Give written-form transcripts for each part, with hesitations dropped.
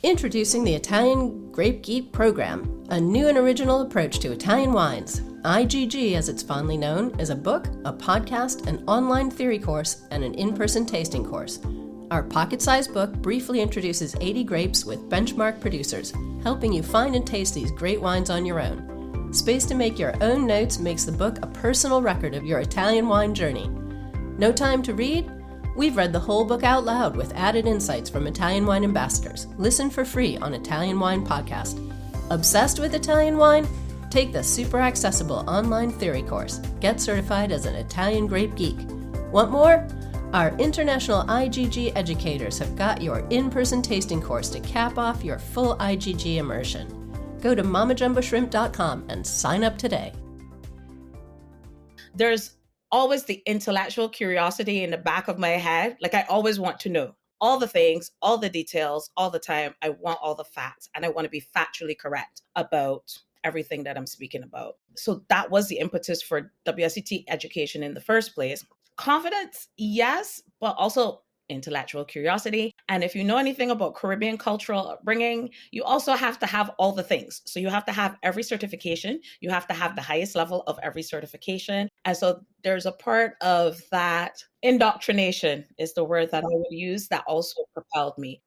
Introducing the Italian Grape Geek program, a new and original approach to Italian wines. IGG, as it's fondly known, is a book, a podcast, an online theory course, and an in-person tasting course. Our pocket-sized book briefly introduces 80 grapes with benchmark producers, helping you find and taste these great wines on your own. Space to make your own notes makes the book a personal record of your Italian wine journey. No time to read? We've read the whole book out loud with added insights from Italian wine ambassadors. Listen for free on Italian Wine Podcast. Obsessed with Italian wine? Take the super accessible online theory course. Get certified as an Italian grape geek. Want more? Our international IGG educators have got your in-person tasting course to cap off your full IGG immersion. Go to mamajumboshrimp.com and sign up today. There's always the intellectual curiosity in the back of my head. Like, I always want to know all the things, all the details, all the time. I want all the facts, and I want to be factually correct about everything that I'm speaking about. So that was the impetus for WSET education in the first place. Confidence, yes, but also intellectual curiosity. And if you know anything about Caribbean cultural upbringing, you also have to have all the things. So you have to have every certification. You have to have the highest level of every certification. And so there's a part of that indoctrination is the word that I would use that also propelled me.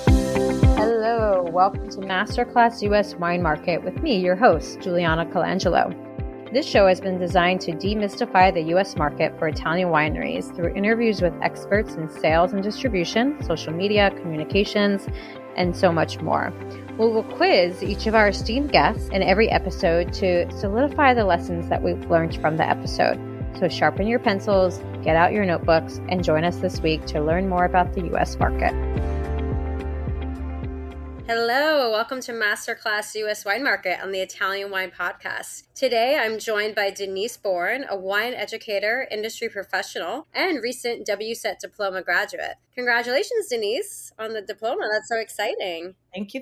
Hello, welcome to Masterclass US Wine Market with me, your host, Juliana Colangelo. This show has been designed to demystify the U.S. market for Italian wineries through interviews with experts in sales and distribution, social media, communications, and so much more. We will quiz each of our esteemed guests in every episode to solidify the lessons that we've learned from the episode. So sharpen your pencils, get out your notebooks, and join us this week to learn more about the U.S. market. Hello, welcome to Masterclass US Wine Market on the Italian Wine Podcast. Today, I'm joined by Deniece Bourne, a wine educator, industry professional, and recent WSET diploma graduate. Congratulations, Deniece, on the diploma. That's so exciting. Thank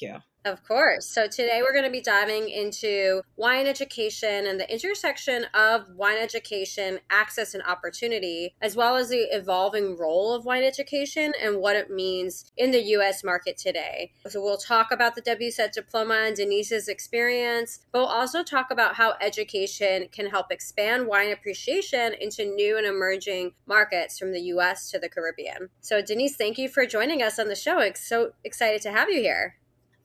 you. Of course. So today we're going to be diving into wine education and the intersection of wine education, access, and opportunity, as well as the evolving role of wine education and what it means in the U.S. market today. So we'll talk about the WSET diploma and Deniece's experience, but we'll also talk about how education can help expand wine appreciation into new and emerging markets from the U.S. to the Caribbean. So Deniece, thank you for joining us on the show. I'm so excited to have you here.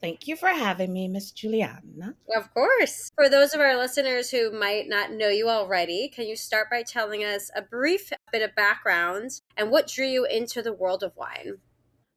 Thank you for having me, Miss Juliana. Of course. For those of our listeners who might not know you already, can you start by telling us a brief bit of background and what drew you into the world of wine?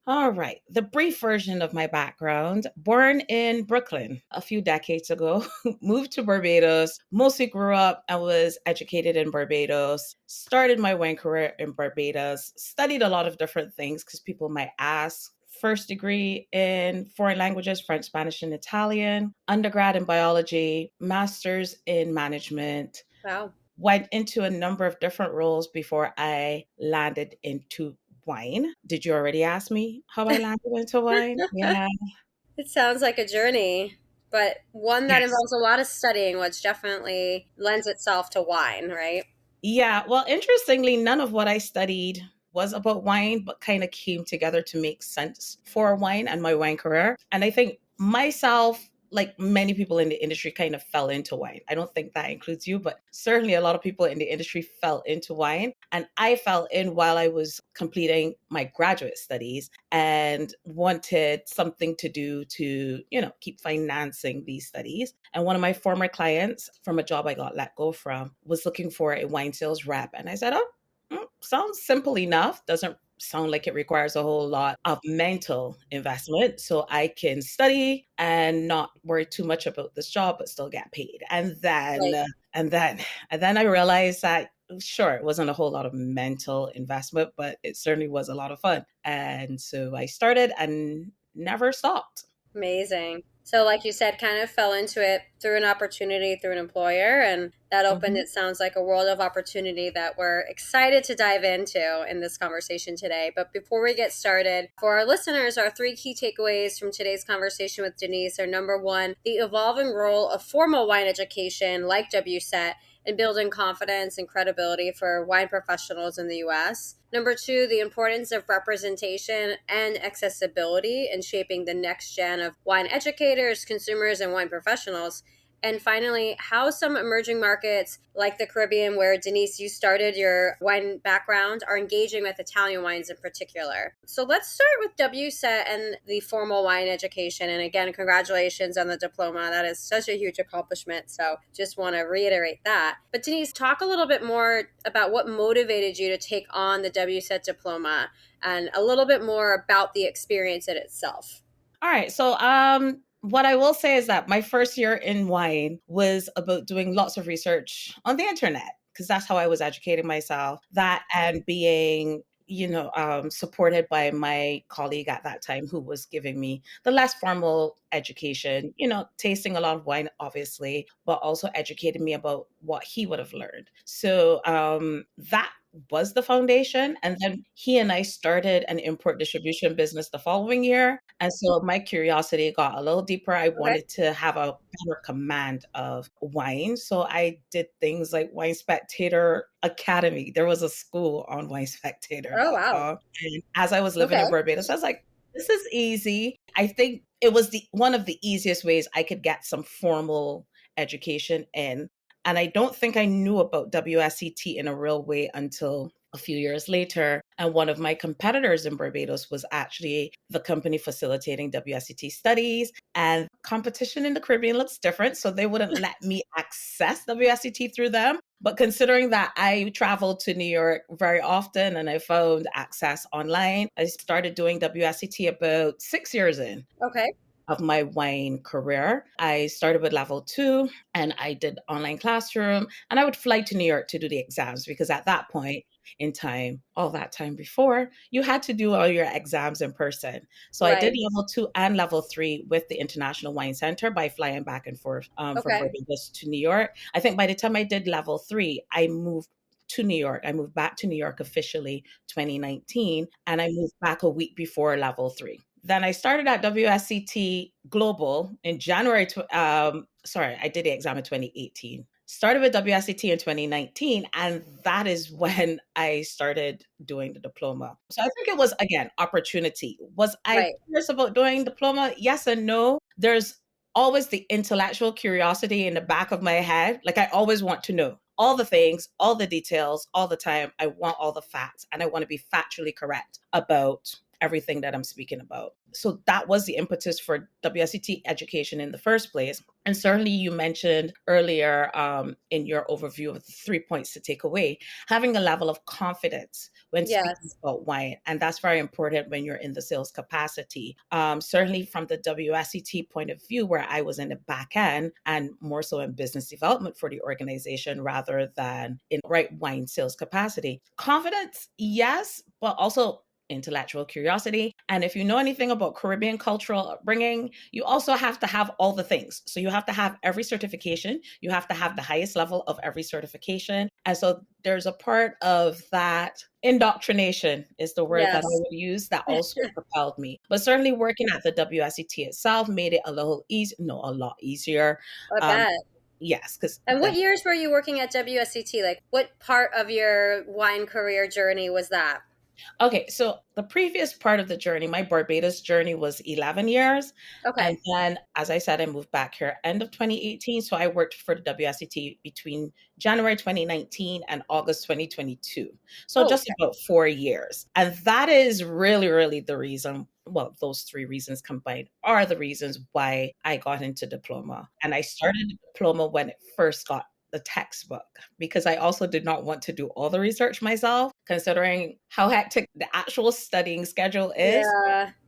All right. The brief version of my background: born in Brooklyn a few decades ago, moved to Barbados, mostly grew up and was educated in Barbados, started my wine career in Barbados, studied a lot of different things because people might ask. First degree in foreign languages, French, Spanish, and Italian, undergrad in biology, master's in management. Wow. Went into a number of different roles before I landed into wine. Did you already ask me how I landed into wine? Yeah. It sounds like a journey, but one that involves a lot of studying, which definitely lends itself to wine, right? Yeah. Well, interestingly, none of what I studied was about wine, but kind of came together to make sense for wine and my wine career. And I think myself, like many people in the industry, kind of fell into wine. I don't think that includes you, but certainly a lot of people in the industry fell into wine. And I fell in while I was completing my graduate studies and wanted something to do to, keep financing these studies. And one of my former clients from a job I got let go from was looking for a wine sales rep. And I said, sounds simple enough. Doesn't sound like it requires a whole lot of mental investment. So I can study and not worry too much about this job, but still get paid. And then I realized that, sure, it wasn't a whole lot of mental investment, but it certainly was a lot of fun. And so I started and never stopped. Amazing. So like you said, kind of fell into it through an opportunity, through an employer, and that opened, it sounds like, a world of opportunity that we're excited to dive into in this conversation today. But before we get started, for our listeners, our 3 key takeaways from today's conversation with Deniece are: number 1, the evolving role of formal wine education like WSET in building confidence and credibility for wine professionals in the US. Number two, the importance of representation and accessibility in shaping the next gen of wine educators, consumers, and wine professionals. And finally, how some emerging markets like the Caribbean, where Deniece, you started your wine background, are engaging with Italian wines in particular. So let's start with WSET and the formal wine education. And again, congratulations on the diploma. That is such a huge accomplishment. So just want to reiterate that. But Deniece, talk a little bit more about what motivated you to take on the WSET diploma and a little bit more about the experience in itself. All right. So, what I will say is that my first year in wine was about doing lots of research on the internet, because that's how I was educating myself. That and being, supported by my colleague at that time who was giving me the less formal education, tasting a lot of wine, obviously, but also educating me about what he would have learned. So that was the foundation. And then he and I started an import distribution business the following year. And so my curiosity got a little deeper. I wanted to have a better command of wine. So I did things like Wine Spectator Academy. There was a school on winespectator.com. Oh, wow. And as I was living in Barbados, I was like, this is easy. I think it was one of the easiest ways I could get some formal education in. And I don't think I knew about WSET in a real way until a few years later. And one of my competitors in Barbados was actually the company facilitating WSET studies. And competition in the Caribbean looks different. So they wouldn't let me access WSET through them. But considering that I traveled to New York very often and I found access online, I started doing WSET about 6 years in. Okay. Of my wine career. I started with level 2 and I did online classroom, and I would fly to New York to do the exams, because at that point in time, all that time before, you had to do all your exams in person. So I did level 2 and level 3 with the International Wine Center by flying back and forth from Barbados to New York. I think by the time I did level 3, I moved to New York. I moved back to New York officially 2019, and I moved back a week before level 3. Then I started at WSET Global in January. I did the exam in 2018. Started with WSET in 2019, and that is when I started doing the diploma. So I think it was, again, opportunity. Was I curious about doing diploma? Yes and no. There's always the intellectual curiosity in the back of my head. Like, I always want to know all the things, all the details, all the time. I want all the facts, and I want to be factually correct about everything that I'm speaking about. So that was the impetus for WSET education in the first place. And certainly you mentioned earlier in your overview of the 3 points to take away, having a level of confidence when speaking about wine. And that's very important when you're in the sales capacity. Certainly from the WSET point of view, where I was in the back end and more so in business development for the organization rather than in wine sales capacity. Confidence, yes, but also intellectual curiosity. And if you know anything about Caribbean cultural upbringing, you also have to have all the things. So you have to have every certification. You have to have the highest level of every certification. And so there's a part of that indoctrination is the word that I would use that also propelled me. But certainly working at the WSET itself made it a lot easier. I bet. Yes. And what years were you working at WSET? Like, what part of your wine career journey was that? Okay, so the previous part of the journey, my Barbados journey, was 11 years. Okay. And then, as I said, I moved back here end of 2018. So I worked for the WSET between January 2019 and August 2022. So just about 4 years. And that is really, really the reason. Well, those 3 reasons combined are the reasons why I got into diploma. And I started the diploma when it first got the textbook, because I also did not want to do all the research myself, considering how hectic the actual studying schedule is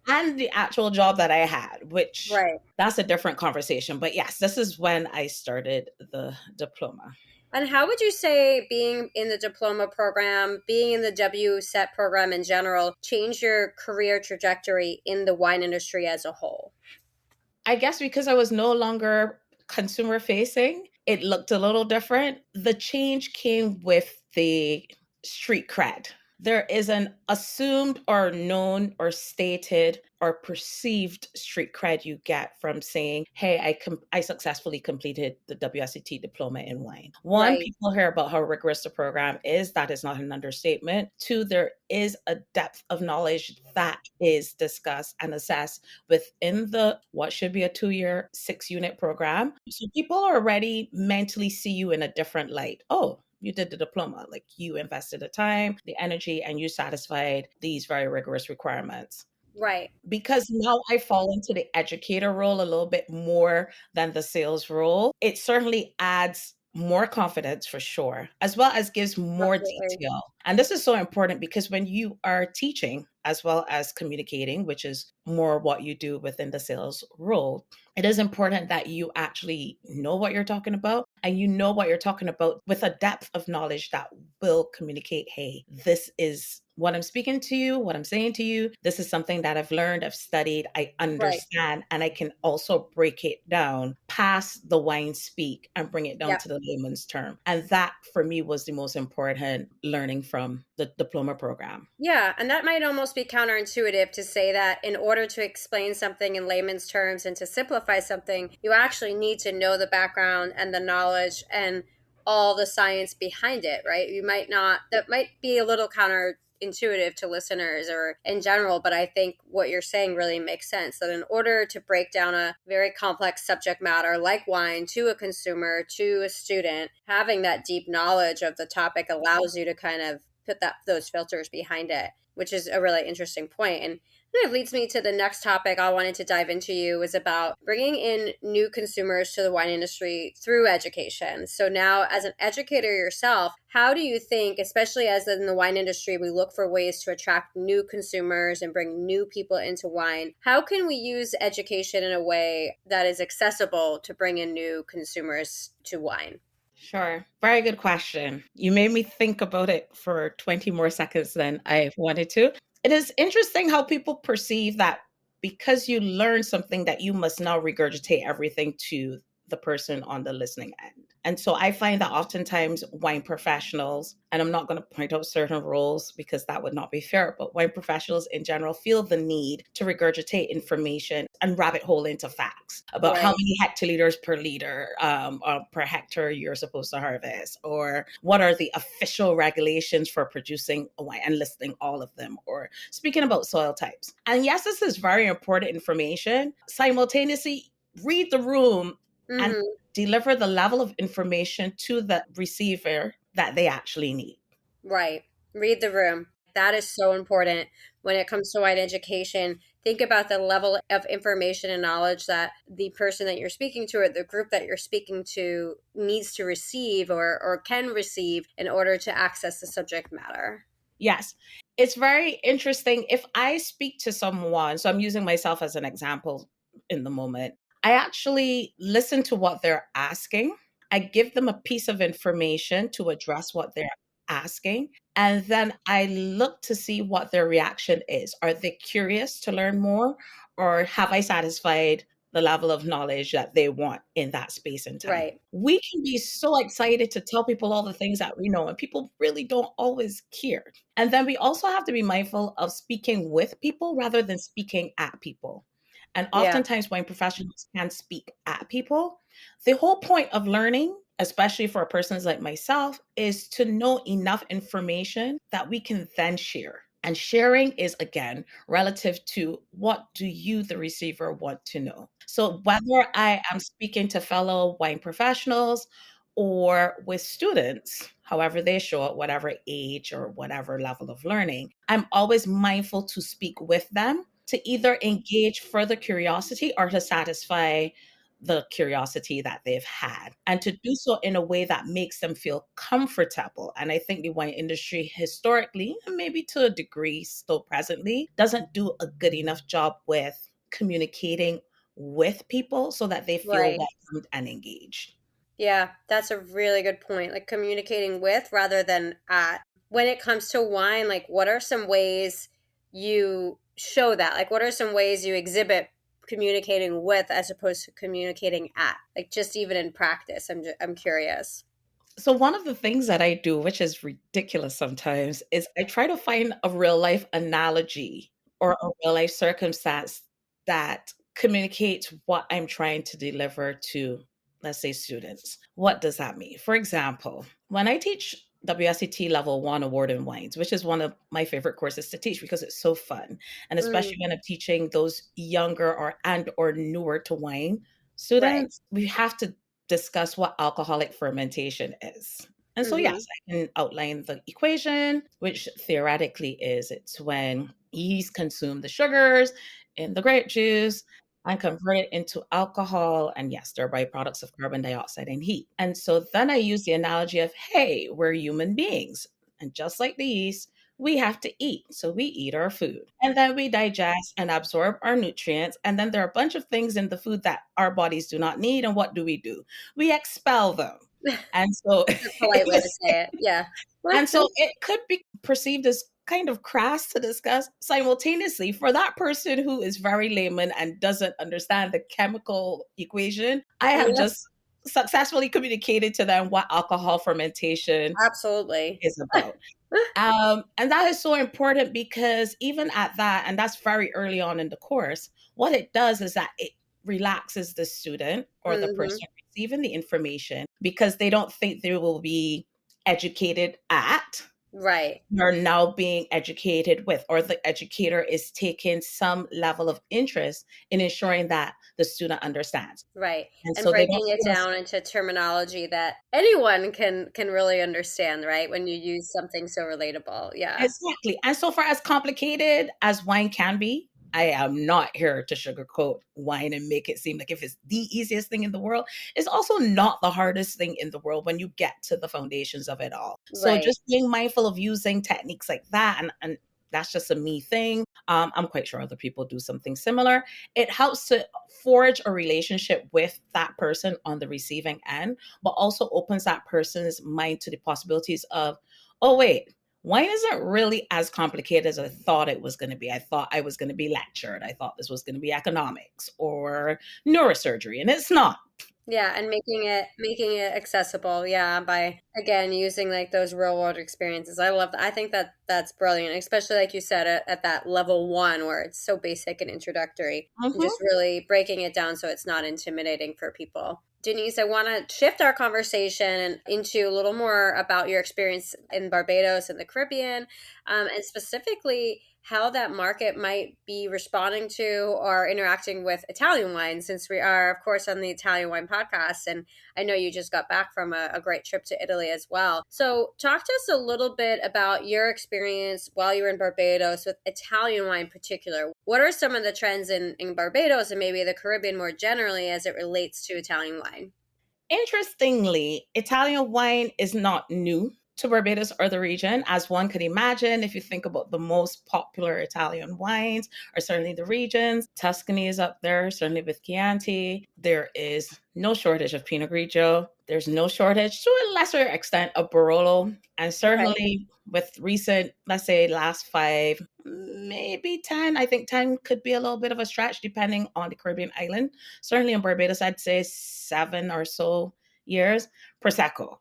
and the actual job that I had, which that's a different conversation. But yes, this is when I started the diploma. And how would you say being in the diploma program, being in the WSET program in general, changed your career trajectory in the wine industry as a whole? I guess because I was no longer consumer facing, it looked a little different. The change came with the street cred. there is an assumed or known or stated or perceived street cred you get from saying, hey, I successfully completed the WSET diploma in wine. One, Right. people hear about how rigorous the program is. That is not an understatement. Two, there is a depth of knowledge that is discussed and assessed within the what should be a 2-year, 6-unit program. So people already mentally see you in a different light. Oh, you did the diploma, like you invested the time, the energy, and you satisfied these very rigorous requirements. Right. Because now I fall into the educator role a little bit more than the sales role, it certainly adds more confidence for sure, as well as gives more Absolutely. detail. And this is so important because when you are teaching as well as communicating, which is more what you do within the sales role, it is important that you actually know what you're talking about, and you know what you're talking about with a depth of knowledge that will communicate, hey, this is what I'm speaking to you, what I'm saying to you. This is something that I've learned, I've studied, I Right. understand, and I can also break it down past the wine speak and bring it down Yep. to the layman's term. And that for me was the most important learning from the diploma program. Yeah, and that might almost be counterintuitive to say that in order to explain something in layman's terms and to simplify something, you actually need to know the background and the knowledge and all the science behind it, right? You might not, that might be a little counterintuitive to listeners or in general, but I think what you're saying really makes sense that in order to break down a very complex subject matter like wine to a consumer, to a student, having that deep knowledge of the topic allows you to kind of put those filters behind it, which is a really interesting point. And kind of leads me to the next topic I wanted to dive into you is about bringing in new consumers to the wine industry through education. So now as an educator yourself, how do you think, especially as in the wine industry, we look for ways to attract new consumers and bring new people into wine, how can we use education in a way that is accessible to bring in new consumers to wine? Sure. Very good question. You made me think about it for 20 more seconds than I wanted to. It is interesting how people perceive that because you learn something that you must now regurgitate everything to the person on the listening end. And so I find that oftentimes wine professionals, and I'm not going to point out certain roles because that would not be fair, but wine professionals in general feel the need to regurgitate information and rabbit hole into facts about how Right. many hectoliters per liter or per hectare you're supposed to harvest, or what are the official regulations for producing a wine and listing all of them, or speaking about soil types. And yes, this is very important information. Simultaneously, read the room and Mm-hmm. deliver the level of information to the receiver that they actually need. Right. Read the room. That is so important when it comes to wine education. Think about the level of information and knowledge that the person that you're speaking to or the group that you're speaking to needs to receive or can receive in order to access the subject matter. Yes, it's very interesting. If I speak to someone, so I'm using myself as an example in the moment, I actually listen to what they're asking. I give them a piece of information to address what they're asking. And then I look to see what their reaction is. Are they curious to learn more? Or have I satisfied the level of knowledge that they want in that space and time? Right. We can be so excited to tell people all the things that we know, and people really don't always care. And then we also have to be mindful of speaking with people rather than speaking at people. And Yeah. oftentimes, when professionals can speak at people, the whole point of learning, especially for persons like myself, is to know enough information that we can then share. And sharing is, again, relative to what do you, the receiver, want to know. So whether I am speaking to fellow wine professionals or with students, however they show at whatever age or whatever level of learning, I'm always mindful to speak with them to either engage further curiosity or to satisfy the curiosity that they've had, and to do so in a way that makes them feel comfortable. And I think the wine industry historically, and maybe to a degree still presently, doesn't do a good enough job with communicating with people so that they feel Right. welcomed and engaged. Yeah, that's a really good point. Like communicating with rather than at. When it comes to wine, like what are some ways you show that? Like what are some ways you exhibit communicating with as opposed to communicating at? Like just even in practice. I'm curious. So one of the things that I do, which is ridiculous sometimes, is I try to find a real life analogy or a real life circumstance that communicates what I'm trying to deliver to, let's say, students. What does that mean? For example, when I teach WSET level one award in wines, which is one of my favorite courses to teach because it's so fun. And especially Mm, when I'm teaching those younger or newer to wine right. students, we have to discuss what alcoholic fermentation is. And so, yes, Mm-hmm. I can outline the equation, which theoretically is it's when yeast consume the sugars in the grape juice and convert it into alcohol. And yes, they're byproducts of carbon dioxide and heat. And so then I use the analogy of, hey, we're human beings. And just like the yeast, we have to eat. So we eat our food and then we digest and absorb our nutrients. And then there are a bunch of things in the food that our bodies do not need. And what do? We expel them. And so That's a polite way to say it. Yeah. and so it could be perceived as kind of crass to discuss simultaneously for that person who is very layman and doesn't understand the chemical equation. I have Yeah, just successfully communicated to them what alcohol fermentation absolutely. is about. And that is so important because even at that, and that's very early on in the course, what it does is that it relaxes the student or the Hmm. person receiving the information because they don't think they will be educated at. Right. They're now being educated with, or the educator is taking some level of interest in ensuring that the student understands. Right. And And so they don't breaking it feel down into terminology that anyone can really understand, right? When you use something so relatable. Yeah. exactly. And so, for as complicated as wine can be, I am not here to sugarcoat wine and make it seem like if it's the easiest thing in the world. It's also not the hardest thing in the world when you get to the foundations of it all. So, Right. just being mindful of using techniques like that, and that's just a me thing. I'm quite sure other people do something similar. It helps to forge a relationship with that person on the receiving end, but also opens that person's mind to the possibilities of, oh, wait, wine isn't really as complicated as I thought it was going to be. I thought I was going to be lectured. I thought this was going to be economics or neurosurgery, and it's not. Yeah, and making it accessible, yeah, by again using like those real world experiences. I love that. I think that that's brilliant, especially like you said at that level one where it's so basic and introductory, and Mhm. just really breaking it down so it's not intimidating for people. Deniece, I want to shift our conversation into a little more about your experience in Barbados and the Caribbean, and specifically how that market might be responding to or interacting with Italian wine, since we are, of course, on the Italian Wine Podcast. And I know you just got back from a great trip to Italy as well. So, talk to us a little bit about your experience while you were in Barbados with Italian wine in particular. What are some of the trends in Barbados and maybe the Caribbean more generally as it relates to Italian wine? Interestingly, Italian wine is not new to Barbados or the region, as one could imagine. If you think about the most popular Italian wines, or certainly the regions, Tuscany is up there, certainly with Chianti. There is no shortage of Pinot Grigio. There's no shortage, to a lesser extent, of Barolo. And Okay, certainly with recent, let's say, last 5, maybe 10, I think 10 could be a little bit of a stretch depending on the Caribbean island. Certainly in Barbados, I'd say 7 or so years. Prosecco,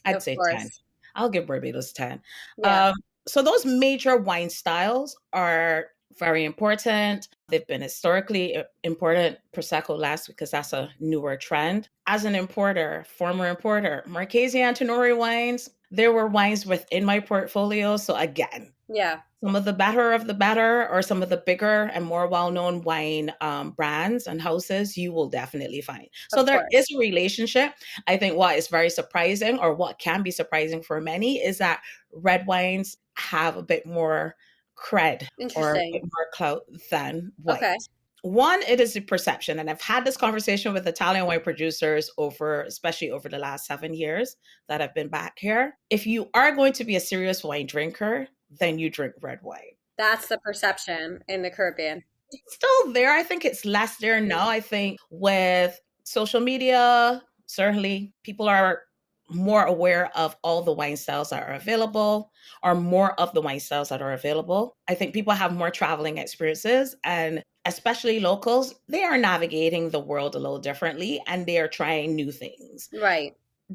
I'd of say 10. course. I'll give Barbados 10. Yeah, Um, so those major wine styles are very important. They've been historically important. Prosecco last because that's a newer trend. As an importer, former importer, Marchesi Antinori wines, there were wines within my portfolio. So again, yeah, some of the better, or some of the bigger and more well-known wine brands and houses you will definitely find. So of there is course. a relationship. I think what is very surprising, or what can be surprising for many, is that red wines have a bit more cred or a bit Interesting. more clout than white. Okay. One, it is a perception, and I've had this conversation with Italian wine producers over, especially over the last 7 years that I've been back here. If you are going to be a serious wine drinker, then you drink red wine. That's the perception in the Caribbean. It's still there. I think it's less there now. I think with social media, certainly people are more aware of all the wine styles that are available, or more of the wine styles that are available. I think people have more traveling experiences, and especially locals, they are navigating the world a little differently and they are trying new things. Right.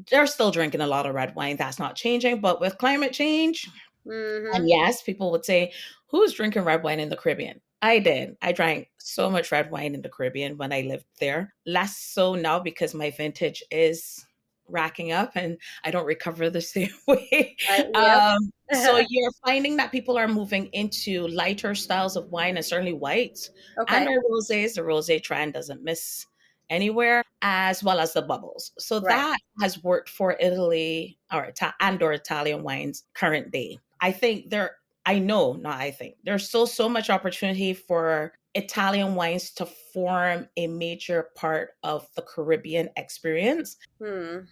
they're still drinking a lot of red wine. That's not changing. But with climate change, and yes, people would say, who's drinking red wine in the Caribbean? I did. I drank so much red wine in the Caribbean when I lived there. Less so now because my vintage is racking up and I don't recover the same way. Yep. So you're finding that people are moving into lighter styles of wine and certainly whites and Okay. our rosés. The rosé trend doesn't miss anywhere, as well as the bubbles. So Right. that has worked for Italy or Italian wines current day. I think there, I know, not I think, there's still so much opportunity for Italian wines to form a major part of the Caribbean experience.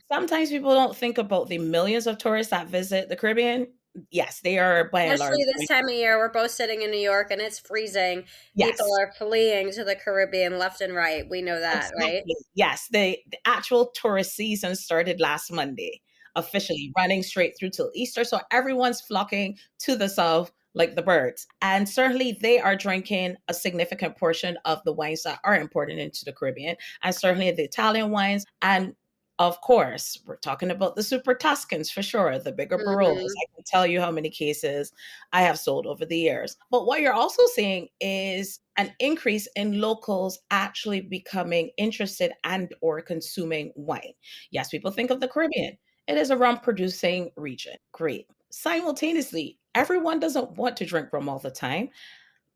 Sometimes people don't think about the millions of tourists that visit the Caribbean. Yes, they are by and large. Especially this time of year, we're both sitting in New York and it's freezing. People Yes. are fleeing to the Caribbean left and right. We know that, right? Exactly. Yes, the actual tourist season started last Monday, officially running straight through till Easter. So everyone's flocking to the south like the birds. And certainly they are drinking a significant portion of the wines that are imported into the Caribbean, and certainly the Italian wines. And of course, we're talking about the Super Tuscans for sure, the bigger Barolos. Mm-hmm. I can tell you how many cases I have sold over the years. But what you're also seeing is an increase in locals actually becoming interested and or consuming wine. Yes, people think of the Caribbean. It is a rum producing region. Great. Simultaneously, everyone doesn't want to drink rum all the time.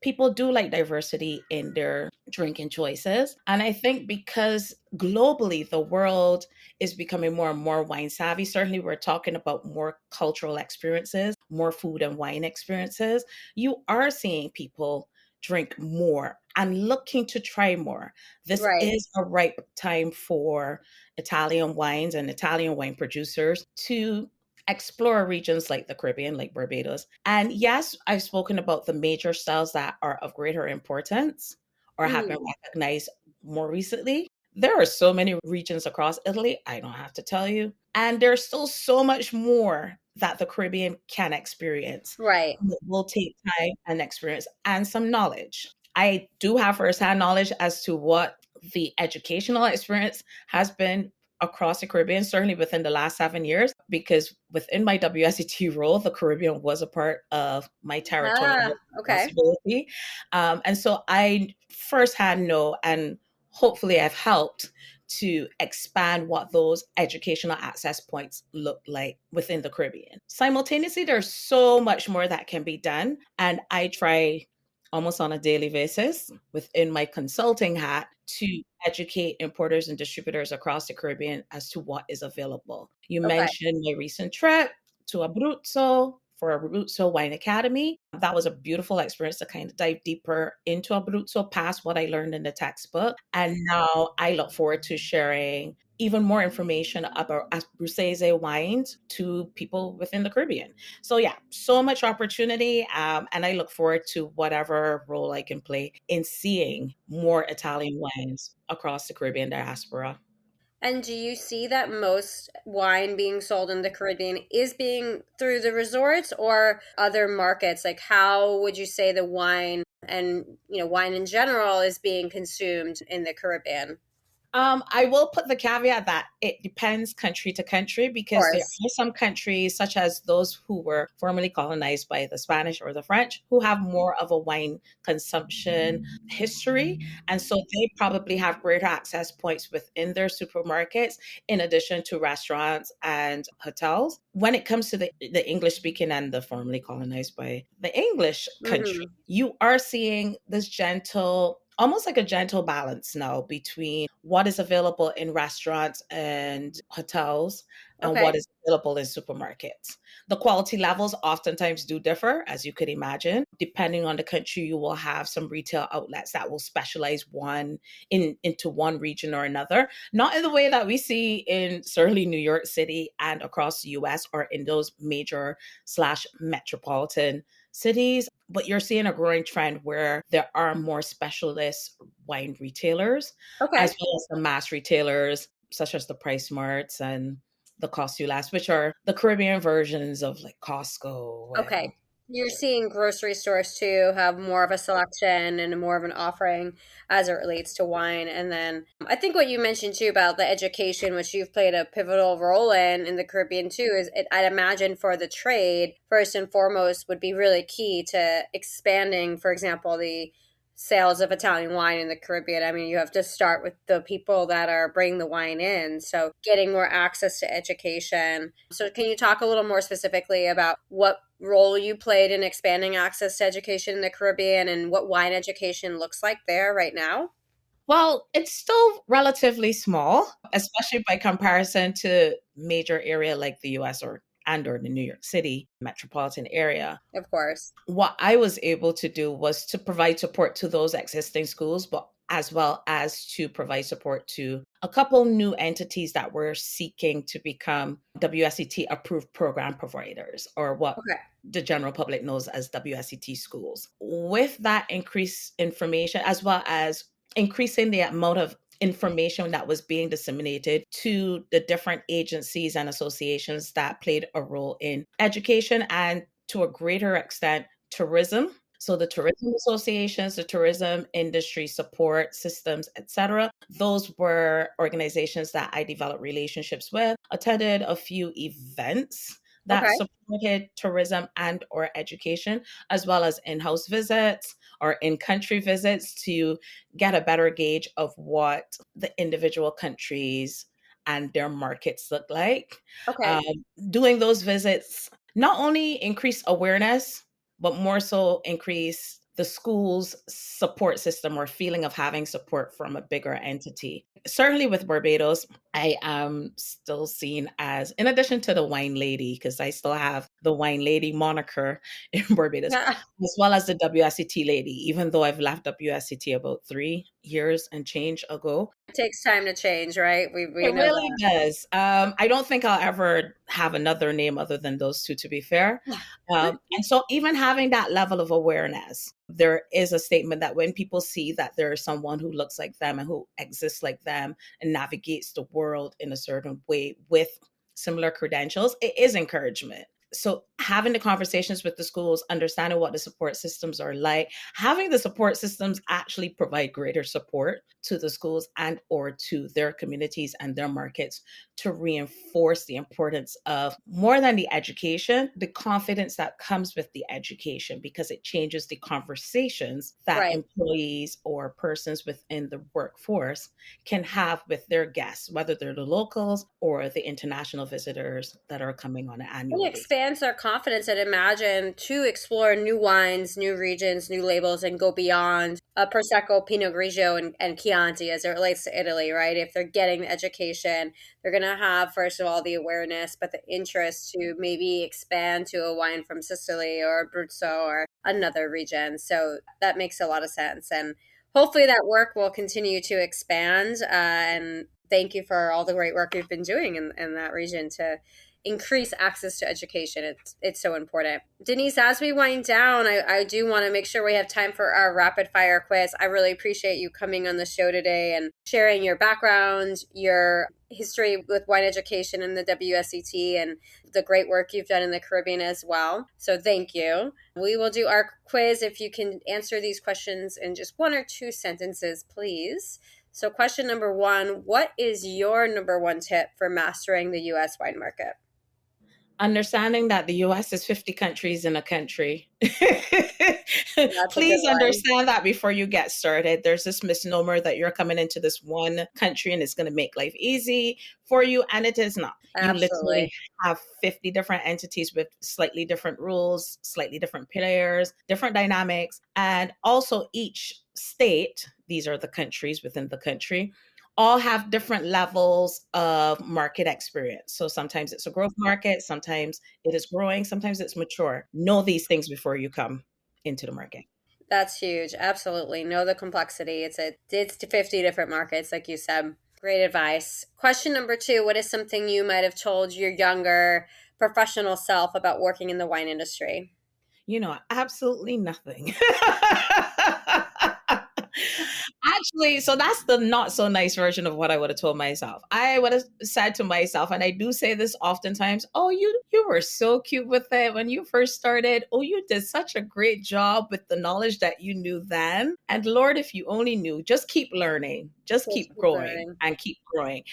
People do like diversity in their drinking choices. And I think because globally the world is becoming more and more wine savvy, certainly we're talking about more cultural experiences, more food and wine experiences. You are seeing people drink more and looking to try more. This Right. is a ripe time for Italian wines and Italian wine producers to explore regions like the Caribbean, like Barbados. And yes, I've spoken about the major styles that are of greater importance or have been Mm. recognized more recently. There are so many regions across Italy, I don't have to tell you. And there's still so much more that the Caribbean can experience. Right. It will take time and experience and some knowledge. I do have firsthand knowledge as to what the educational experience has been across the Caribbean, certainly within the last 7 years, because within my WSET role, the Caribbean was a part of my territorial Okay. responsibility. And so I firsthand know, and hopefully I've helped to expand what those educational access points look like within the Caribbean. Simultaneously, there's so much more that can be done. And I try almost on a daily basis within my consulting hat to educate importers and distributors across the Caribbean as to what is available. You Okay. mentioned my recent trip to Abruzzo for Abruzzo Wine Academy. That was a beautiful experience to kind of dive deeper into Abruzzo past what I learned in the textbook. And now I look forward to sharing even more information about Abruzzese wines to people within the Caribbean. So yeah, so much opportunity, and I look forward to whatever role I can play in seeing more Italian wines across the Caribbean diaspora. And do you see that most wine being sold in the Caribbean is being through the resorts or other markets? Like, how would you say the wine and, wine in general is being consumed in the Caribbean? I will put the caveat that it depends country to country Of because there course. are some countries, such as those who were formerly colonized by the Spanish or the French, who have more of a wine consumption history. And so they probably have greater access points within their supermarkets, in addition to restaurants and hotels. When it comes to the English speaking and the formerly colonized by the English country, Mm-hmm. you are seeing this gentle, almost like a gentle balance now between what is available in restaurants and hotels and Okay. what is available in supermarkets. The quality levels oftentimes do differ, as you could imagine. Depending on the country, you will have some retail outlets that will specialize into one region or another. Not in the way that we see in certainly New York City and across the US or in those major slash metropolitan cities, but you're seeing a growing trend where there are more specialist wine retailers, Okay. as well as the mass retailers, such as the Price Marts and the Cost You Last, which are the Caribbean versions of like Costco Okay. You're seeing grocery stores too have more of a selection and more of an offering as it relates to wine. And then I think what you mentioned too about the education, which you've played a pivotal role in the Caribbean too, is I'd imagine for the trade, first and foremost, would be really key to expanding, for example, the sales of Italian wine in the Caribbean. I mean, you have to start with the people that are bringing the wine in. So getting more access to education. So can you talk a little more specifically about what role you played in expanding access to education in the Caribbean and what wine education looks like there right now? Well, it's still relatively small, especially by comparison to major area like the US or the New York City metropolitan area. Of course. What I was able to do was to provide support to those existing schools, but as well as to provide support to a couple new entities that were seeking to become WSET approved program providers, or what Okay. the general public knows as WSET schools. With that increased information, as well as increasing the amount of information that was being disseminated to the different agencies and associations that played a role in education and to a greater extent, tourism. So the tourism associations, the tourism industry support systems, etc. Those were organizations that I developed relationships with, attended a few events that Okay. supported tourism and or education, as well as in-house visits or in-country visits to get a better gauge of what the individual countries and their markets look like. Okay. Um, Doing those visits not only increase awareness, but more so increase the school's support system or feeling of having support from a bigger entity. Certainly with Barbados, I am still seen as, in addition to the wine lady, because I still have the wine lady moniker in Barbados, Yeah. as well as the WSET lady, even though I've left WSET about 3 years and change ago. It takes time to change, right? We It know really does. I don't think I'll ever have another name other than those two, to be fair. that. And so, even having that level of awareness, there is a statement that when people see that there is someone who looks like them and who exists like them and navigates the world in a certain way with similar credentials, it is encouragement. So, having the conversations with the schools, understanding what the support systems are like, having the support systems actually provide greater support to the schools and or to their communities and their markets to reinforce the importance of more than the education, the confidence that comes with the education, because it changes the conversations that Right. employees or persons within the workforce can have with their guests, whether they're the locals or the international visitors that are coming on an annual It basis. expands their confidence and imagine to explore new wines, new regions, new labels, and go beyond a Prosecco, Pinot Grigio, and Chianti as it relates to Italy, right? If they're getting the education, they're going to have, first of all, the awareness, but the interest to maybe expand to a wine from Sicily or Abruzzo or another region. So that makes a lot of sense. And hopefully that work will continue to expand. And thank you for all the great work you've been doing in that region to increase access to education. It's so important. Deniece, as we wind down, I do want to make sure we have time for our rapid fire quiz. I really appreciate you coming on the show today and sharing your background, your history with wine education and the WSET, and the great work you've done in the Caribbean as well. So thank you. We will do our quiz. If you can answer these questions in just 1 or 2 sentences, please. So question number 1, what is your number 1 tip for mastering the U.S. wine market? Understanding that the US is 50 countries in a country. That's a good Please one. understand that before you get started. There's this misnomer that you're coming into this one country and it's going to make life easy for you, and it is not. You literally Absolutely. have 50 different entities with slightly different rules, slightly different players, different dynamics, and also each state, these are the countries within the country, all have different levels of market experience. So sometimes it's a growth market, sometimes it is growing, sometimes it's mature. Know these things before you come into the market. That's huge. Absolutely. Know the complexity. It's 50 different markets, like you said. Great advice. Question number 2, what is something you might have told your younger professional self about working in the wine industry? Absolutely nothing. Actually, honestly, so that's the not so nice version of what I would have told myself. I would have said to myself, and I do say this oftentimes, oh, you were so cute with it when you first started. Oh, you did such a great job with the knowledge that you knew then. And Lord, if you only knew, just keep learning, just keep growing learning. and keep growing.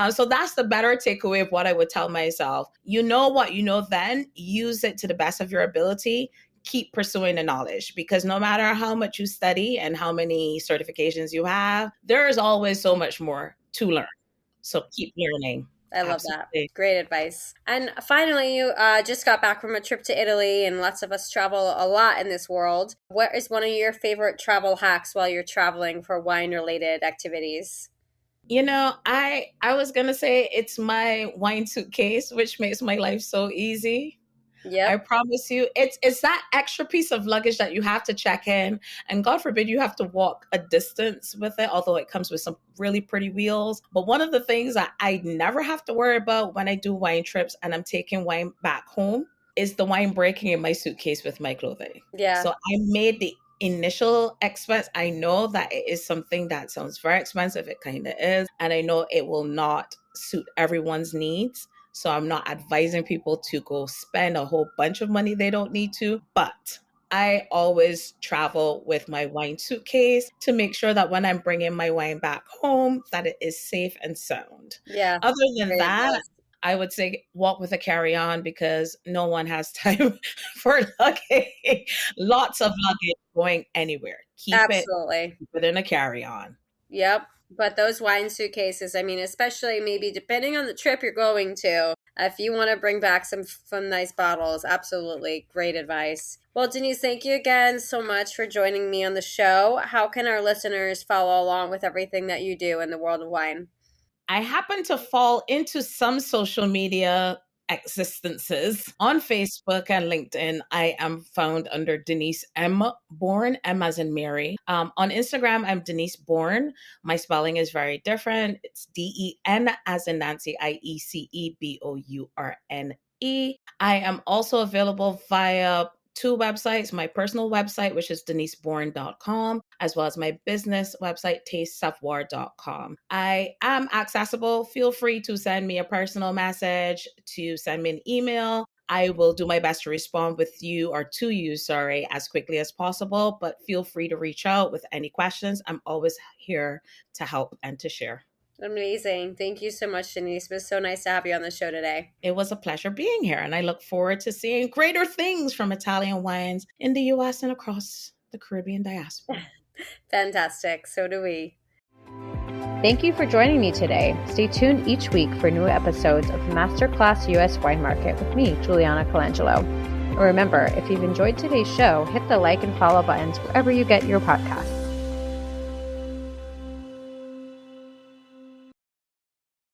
So that's the better takeaway of what I would tell myself. You know what you know then, use it to the best of your ability. Keep pursuing the knowledge, because no matter how much you study and how many certifications you have, there is always so much more to learn. So keep learning. I love Absolutely. that. Great advice. And finally, you just got back from a trip to Italy, and lots of us travel a lot in this world. What is one of your favorite travel hacks while you're traveling for wine-related activities? You know, I was gonna say it's my wine suitcase, which makes my life so easy. I Yep. promise you, it's that extra piece of luggage that you have to check in, and God forbid you have to walk a distance with it, although it comes with some really pretty wheels. But one of the things that I never have to worry about when I do wine trips and I'm taking wine back home is the wine breaking in my suitcase with my clothing. Yeah. So I made the initial expense. I know that it is something that sounds very expensive. It kind of is. And I know it will not suit everyone's needs. So I'm not advising people to go spend a whole bunch of money they don't need to, but I always travel with my wine suitcase to make sure that when I'm bringing my wine back home, that it is safe and sound. Yeah. Other than Great that, advice. I would say walk with a carry-on, because no one has time for luggage. Lots of luggage going anywhere. Keep Absolutely. it in a carry-on. Yep. But those wine suitcases, I mean, especially maybe depending on the trip you're going to, if you want to bring back some nice bottles, absolutely great advice. Well, Deniece, thank you again so much for joining me on the show. How can our listeners follow along with everything that you do in the world of wine? I happen to fall into some social media existences. On Facebook and LinkedIn, I am found under Deniece M. Bourne, M as in Mary. On Instagram, I'm Deniece Bourne. My spelling is very different. It's DEN as in Nancy, IECEBOURNE. I am also available via two websites: my personal website, which is denicebourne.com, as well as my business website, tastesavoir.com. I am accessible. Feel free to send me a personal message, to send me an email. I will do my best to respond with you, or to you, sorry, as quickly as possible, but feel free to reach out with any questions. I'm always here to help and to share. Amazing. Thank you so much, Deniece. It was so nice to have you on the show today. It was a pleasure being here, and I look forward to seeing greater things from Italian wines in the US and across the Caribbean diaspora. Fantastic. So do we. Thank you for joining me today. Stay tuned each week for new episodes of Masterclass US Wine Market with me, Juliana Colangelo. And remember, if you've enjoyed today's show, hit the like and follow buttons wherever you get your podcasts.